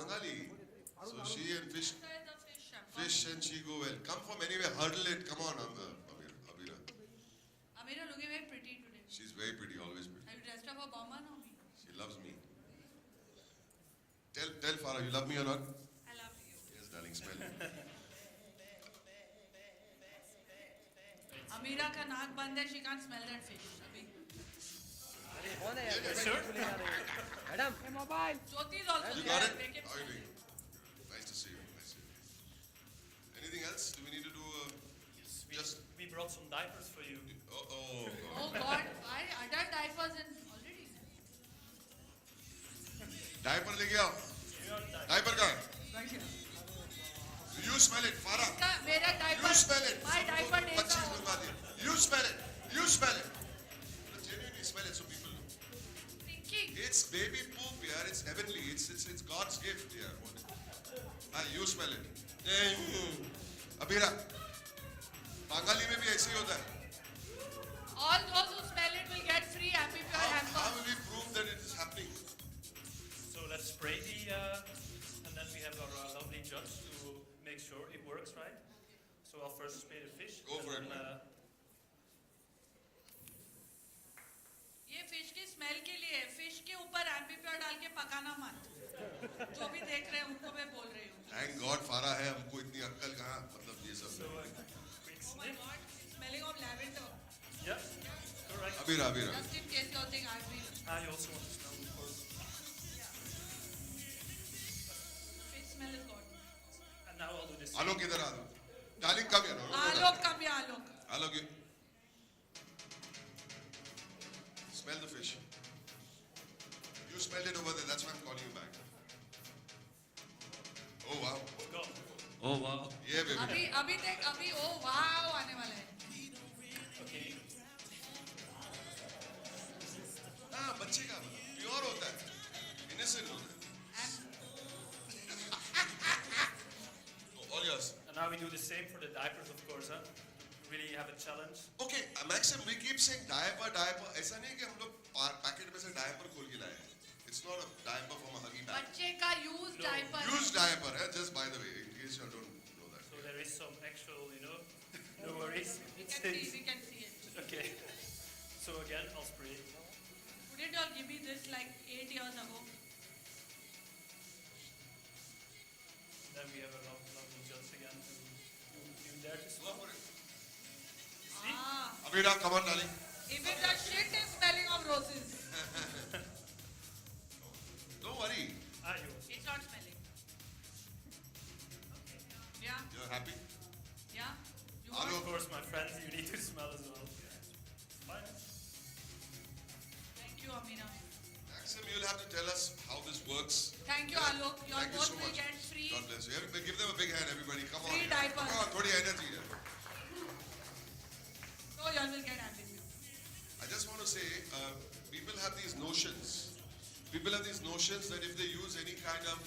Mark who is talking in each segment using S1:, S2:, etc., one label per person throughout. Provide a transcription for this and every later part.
S1: Bangali. So she and fish and she go well. Come from anywhere, hurdle it. Come on, Amira.
S2: Amira looking very pretty today.
S1: She's very pretty, always pretty.
S2: Are you dressed up for Boman or me?
S1: She loves me. Tell Farah, you love me or not?
S2: I love you.
S1: Yes, darling, smell it.
S2: Amira ka naak band hai, she can't smell that fish. Abhi.
S3: Madam,
S2: Mobile. Jyoti is also
S1: You
S2: there.
S1: got it?
S2: Make him
S1: How are you
S2: smell.
S1: doing? Nice to see you. Nice to see you. Anything else? Do we need to do
S4: Yes,
S1: just...
S4: we brought some diapers for you.
S2: Oh God, why adult diapers in already?
S1: Diaper लेके आओ. Diaper का.
S2: Right here.
S1: You smell it, Farah.
S2: मेरा diaper.
S1: You smell it.
S2: My diaper days
S1: Bachchi
S2: are
S1: बर्बाद है. You smell it. You smell it. Genuinely smell it so people know.
S2: thinking.
S1: It's baby poop, yeah. It's heavenly. It's God's gift, yeah. You smell it. Abira. Bangali में भी ऐसे ही होता है.
S2: All those who smell it will get free Ambi Pure
S1: How
S2: hampers.
S1: will we prove that it is happening?
S4: So let's spray and then we have our lovely judge to make sure it works, right? So I'll first spray the fish.
S1: Go
S4: and
S1: for it,
S4: then,
S2: ये fish की smell के लिए है. Fish के ऊपर Ambi Pure डाल के पकाना मत. जो भी देख रहे हैं उनको मैं बोल रही हूँ.
S1: Thank God Farah है. हमको इतनी अक्कल कहाँ? मतलब ये सब.
S4: So quick
S2: Oh my
S4: sniff.
S2: God, it's smelling of lavender.
S4: Yeah, correct.
S1: Abira.
S2: Just in case you think I've been.
S4: You also want to smell, of course.
S2: Fish smell is good.
S4: And now I'll do this.
S1: Alok इधर आ दो. Darling, come here.
S2: Alok, come here, Alok.
S1: Alok, you. Smell the fish. You smelled it over there. That's why I'm calling you back. Oh wow.
S4: Go.
S3: oh wow.
S1: Yeah, baby.
S2: अभी oh wow आने वाला है.
S4: Okay.
S1: हाँ, बच्चे का pure होता है. Innocent होता है. Oh, all yours.
S4: And now we do the same for the diapers, of course. Really have a challenge.
S1: Okay, Maxim, we keep saying diaper. ऐसा नहीं कि हम लोग पैकेट में से diaper खोल के लाए. It's not a diaper from a Huggy bag.
S2: बच्चे का used
S4: No.
S2: diaper.
S1: Used diaper, just by the way, in case you don't know that.
S4: So there is some actual, no worries.
S2: We
S4: It
S2: can see,
S4: stays.
S2: we can see it.
S4: Okay. So again, I'll spray.
S2: Couldn't you all give me this like 8 years ago?
S4: Then we have a lovely judge again. You dare to
S1: Go
S4: smell?
S1: for it.
S4: See?
S2: Ah,
S1: Abira, come on, darling.
S2: even the shit is smelling of roses.
S1: Don't worry.
S4: Yours.
S2: It's not smelling. Yeah,
S1: You're happy?
S2: yeah. You
S1: Alok.
S2: want?
S4: Of course, my friends, you need to smell as well. Fine.
S2: Thank you, Amina.
S1: Maxim, you'll have to tell us how this works.
S2: Thank you, Alok. You all
S1: Thank you
S2: both
S1: so
S2: will
S1: much.
S2: get free.
S1: God bless you. Give them a big hand, everybody. Come on.
S2: Free diapers.
S1: Come on, थोड़ी energy है.
S2: So you all will get Ambi Pure.
S1: I just want to say, people have these notions. People have these notions that if they use any kind of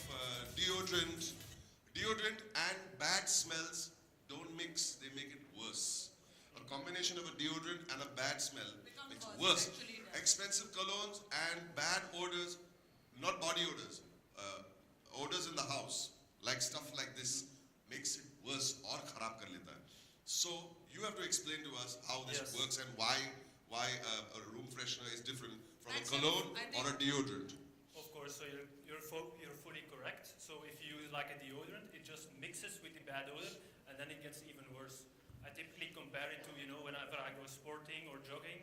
S1: deodorant and bad smells don't mix, they make it worse. A combination of a deodorant and a bad smell
S2: Becomes
S1: makes
S2: worse,
S1: worse.
S2: actually it does.
S1: Expensive colognes and bad odors, not body odors, odors in the house, like stuff like this, makes it worse or kharab kar leta hai. So you have to explain to us how this
S4: Yes.
S1: works and why a room freshener is different from a
S2: Actually,
S1: cologne
S2: I
S1: or a
S2: think-
S1: deodorant.
S4: Of course, so you're fully correct. So if you use like a deodorant, it just mixes with the bad odor, and then it gets even worse. I typically compare it to, whenever I go sporting or jogging,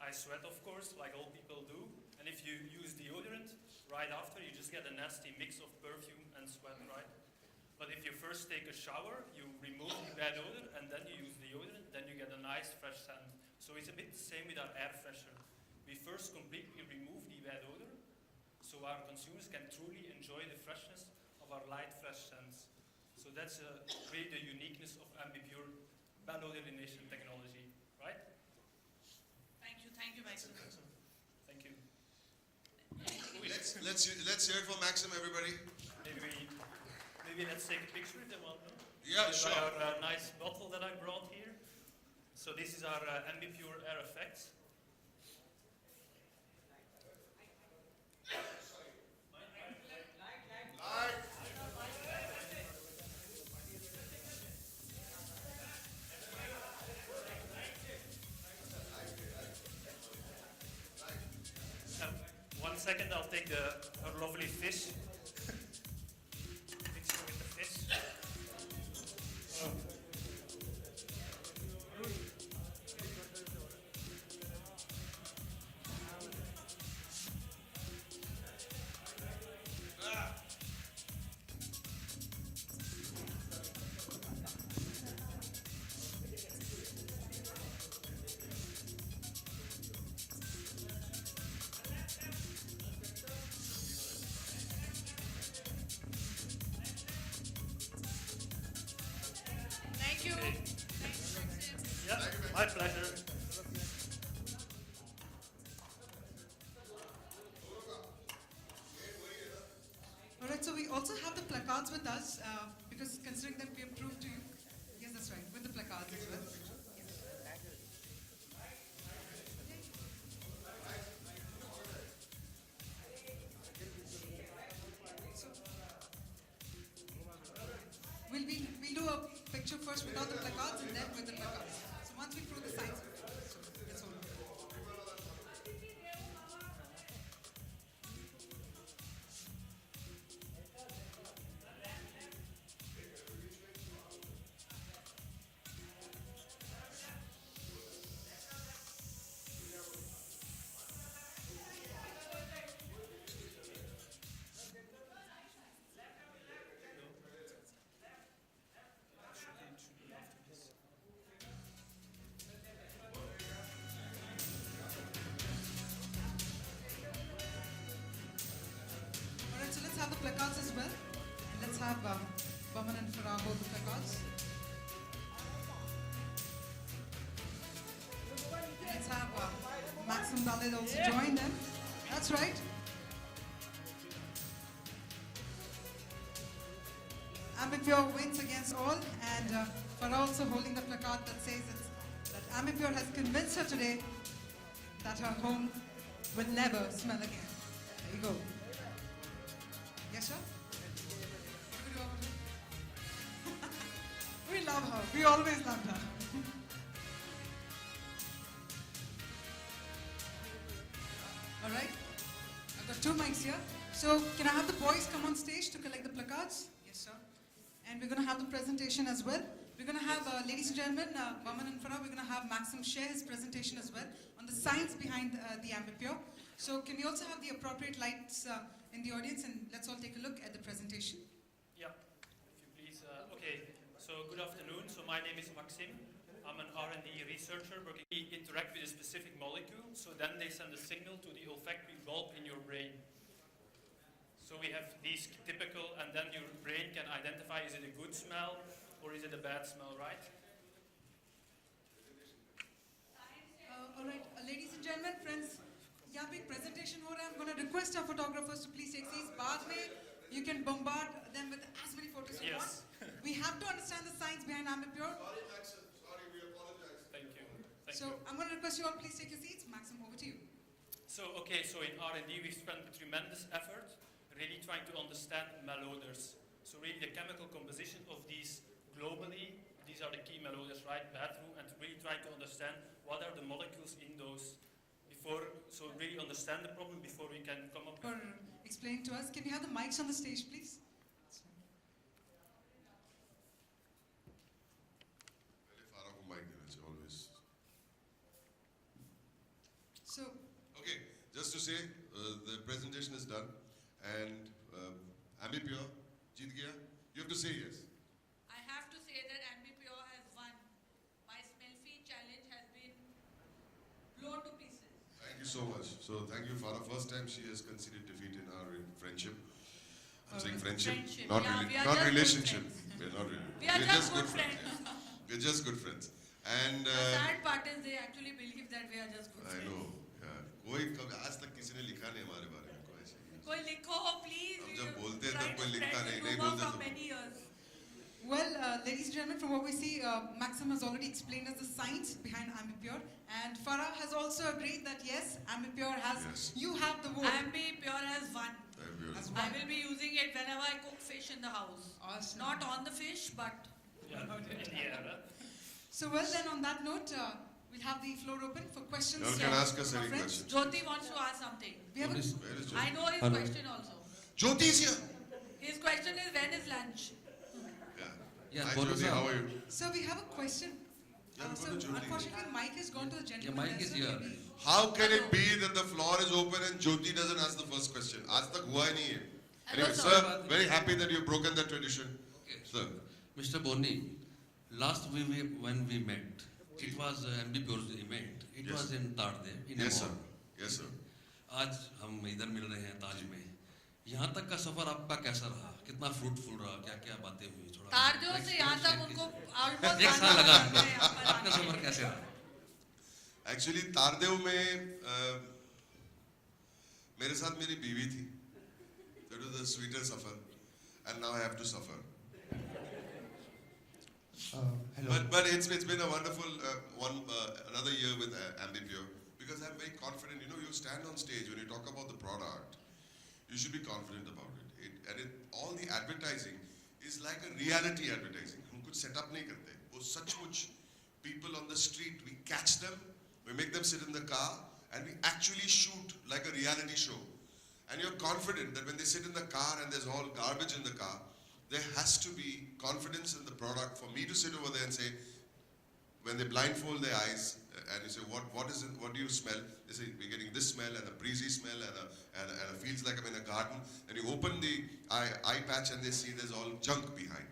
S4: I sweat, of course, like all people do. And if you use deodorant, right after, you just get a nasty mix of perfume and sweat, right? But if you first take a shower, you remove the bad odor, and then you use deodorant, then you get a nice fresh scent. So it's a bit the same with our air freshener. We first completely remove the bad odor, so our consumers can truly enjoy the freshness of our light, fresh scents. So that's really the uniqueness of Ambi Pure bad odor elimination technology, right?
S2: Thank you, Maxim.
S4: Thank you.
S1: Let's hear it for Maxim, everybody.
S4: Maybe let's take a picture if they want. No?
S1: Yeah,
S4: By
S1: sure.
S4: our nice bottle that I brought here. So this is our Ambi Pure Air Effects.
S1: Light,
S4: second, I'll take her lovely fish. Mix it with the fish.
S2: Thank you.
S4: Okay.
S2: Thanks, Maxim.
S4: Yeah, my pleasure.
S5: All right, so we also have the placards with us because considering that we have proved to you. Yes, that's right, with the placards as well. We'll do a picture first without the placards and then with the placards. So once we prove the science, so that's all. All right, so let's have the placards as well. Let's have Boman and Farah hold the placards. Let's have Maxim Dalid also join them. That's right. Ambipure wins against all, and Farah also holding the placard that says that Ambipure has convinced her today that her home will never smell again. There you go. Yes, sir? What do we do about it? We love her. We always loved her. All right. I've got two mics here. So can I have the boys come on stage to collect the placards? Yes, sir. And we're going to have the presentation as well. We're going to have, ladies and gentlemen, Boman and Farah, we're going to have Maxim share his presentation as well on the science behind the Ambipure. So can we also have the appropriate lights in the audience, and let's all take a look at the presentation.
S4: Yeah, if you please. Okay, so good afternoon. So my name is Maxim. I'm an R&D researcher working. We interact with a specific molecule, so then they send a signal to the olfactory bulb in your brain. So we have these typical, and then your brain can identify, is it a good smell or is it a bad smell, right?
S5: All right, ladies and gentlemen, friends, यहाँ पे एक presentation हो रहा है. I'm going to request our photographers to please take seats. बाद में you can bombard them with as many photos you want. We have to understand the science behind Ambipure.
S1: Sorry, Maxim. Sorry, we apologize.
S4: Thank you.
S5: So I'm going to request you all please take your seats. Maxim, over to you.
S4: So, okay, so in R&D we've spent a tremendous effort really trying to understand malodors. So really the chemical composition of these globally, these are the key malodors, right? Bathroom, and really trying to understand what are the molecules in those before, so really understand the problem before we can come up
S5: For explaining to us, can we have the mics on the stage, please?
S1: Farah को mic देना चाहिए always.
S5: So,
S1: Okay, just to say, the presentation is done, and Ambipure जीत गया. You have to say yes.
S2: I have to say that Ambipure has won. My smell fee challenge has been blown to pieces.
S1: Thank you so much. So thank you, Farah. First time she has conceded defeat in our friendship. I'm saying friendship,
S2: Friendship.
S1: not
S2: Yeah,
S1: really,
S2: we are
S1: not
S2: just good
S1: relationship.
S2: friends.
S1: We're not really.
S2: We are
S1: We're
S2: just good friends.
S1: We're just good friends. And
S2: The sad part is they actually believe that we are just good
S1: I
S2: friends.
S1: know. Yeah. कोई कभी आज तक किसी ने लिखा नहीं हमारे बारे में कोई ऐसे ही।
S2: कोई लिखो please.
S1: हम
S2: We
S1: जब
S2: have
S1: बोलते हैं
S2: tried
S1: तब कोई
S2: to
S1: लिखता
S2: spread
S1: नहीं,
S2: the
S1: नहीं
S2: rumor
S1: बोलते
S2: for
S1: तो-
S2: many years.
S5: well, ladies and gentlemen, from what we see, Maxim has already explained us the science behind Ambipure, and Farah has also agreed that yes, Ambipure has,
S1: Yes.
S5: you have the vote.
S2: Ambipure has won.
S1: Ambipure.
S5: Has
S2: I
S5: won.
S2: will be using it whenever I cook fish in the house.
S5: Awesome.
S2: Not on the fish, but
S4: in the air.
S5: So well then, on that note, We'll have the floor open for questions.
S1: You can ask us
S5: from our
S1: any
S5: friends.
S1: question.
S2: Jyoti wants to ask something.
S5: We have a,
S1: Where is
S2: I
S1: Jyoti?
S2: know his
S3: Hello.
S2: question also.
S1: Jyoti is here.
S2: His question is when is lunch?
S1: Yeah.
S3: Yeah,
S1: Hi
S3: Boris
S1: Jyoti,
S3: sir.
S1: how are you?
S5: sir, we have a question.
S1: Yeah, go
S5: So
S1: to Jyoti.
S5: unfortunately, the mic has gone to the gentleman.
S3: mic
S5: there,
S3: is
S5: sir.
S3: here.
S5: Maybe-
S1: How can it be that the floor is open and Jyoti doesn't ask the first question? आज तक हुआ ही नहीं है.
S2: Hello,
S1: Anyway,
S2: sir.
S1: sir, very happy that you've broken that tradition.
S3: Okay.
S1: Sir,
S3: Mr. Boni, last when we met, it was Ambi Pure's event. It
S1: Yes.
S3: was in Tardev, in
S1: yes sir,
S3: Amor.
S1: yes sir.
S3: आज हम इधर मिल रहे हैं ताज में. यहाँ तक का सफर आपका कैसा रहा? कितना फ्रूटफुल रहा? क्या क्या बातें हुई? थोड़ा
S2: तारजो से यहाँ तक उनको almost
S3: एक साल लगा
S2: आना पड़ा है यहाँ पर
S3: आपका
S2: आने
S3: सफर
S2: के
S3: कैसे
S2: लिए।
S3: रहा?
S1: Actually तारदेव में मेरे साथ मेरी बीवी थी. That was the sweeter suffer, and now I have to suffer.
S6: Hello.
S1: But it's been a wonderful another year with Ambi Pure because I'm very confident. You know, you stand on stage when you talk about the product, you should be confident about it. All the advertising is like a reality advertising. हम कुछ set up नहीं करते. वो सचमुच people on the street, we catch them, we make them sit in the car, and we actually shoot like a reality show. And you're confident that when they sit in the car and there's all garbage in the car, there has to be confidence in the product for me to sit over there and say, when they blindfold their eyes and you say, what is it, what do you smell? They say, we're getting this smell and a breezy smell and it feels like I'm in a garden. And you open the eye patch and they see there's all junk behind.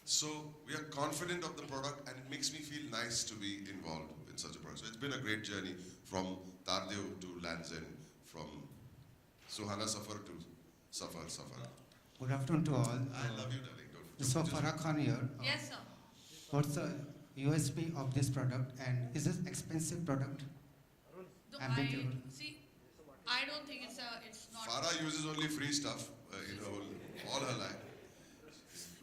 S1: So we are confident of the product and it makes me feel nice to be involved in such a product. So it's been a great journey from Tardev to Land's End, from Suhana Safar to Safar.
S6: Good afternoon to all.
S1: I love you, darling.
S6: So Farah Khan here.
S2: Yes, sir.
S6: What's the USP of this product and is this expensive product?
S2: No,
S6: Ambi Pure.
S2: I don't think it's not.
S1: Farah uses only free stuff, all her life.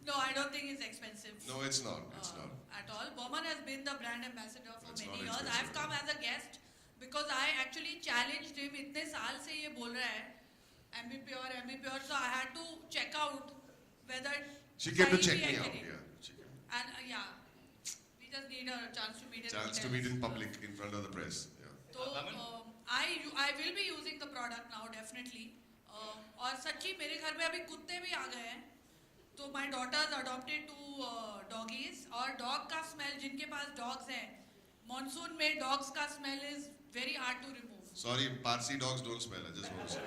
S2: No, I don't think it's expensive.
S1: No, it's not. It's not.
S2: At all. Boman has been the brand ambassador for
S1: It's
S2: many
S1: not
S2: years.
S1: expensive.
S2: I've come as a guest because I actually challenged him. इतने साल से ये बोल रहा है Ambi Pure. So I had to check out whether
S1: She came to
S2: सही
S1: check
S2: भी है
S1: me
S2: कि
S1: out.
S2: नहीं.
S1: Yeah, she came.
S2: And yeah, we just need a chance to meet in
S1: Chance to
S2: hotels.
S1: meet in public in front of the press. Yeah.
S2: तो I will be using the product now definitely. और सच्ची मेरे घर में अभी कुत्ते भी आ गए हैं. तो my daughters adopted two doggies और dog का smell जिनके पास dogs हैं, monsoon में dogs का smell is very hard to remove.
S1: Sorry, Parsi dogs don't smell. I just want to say.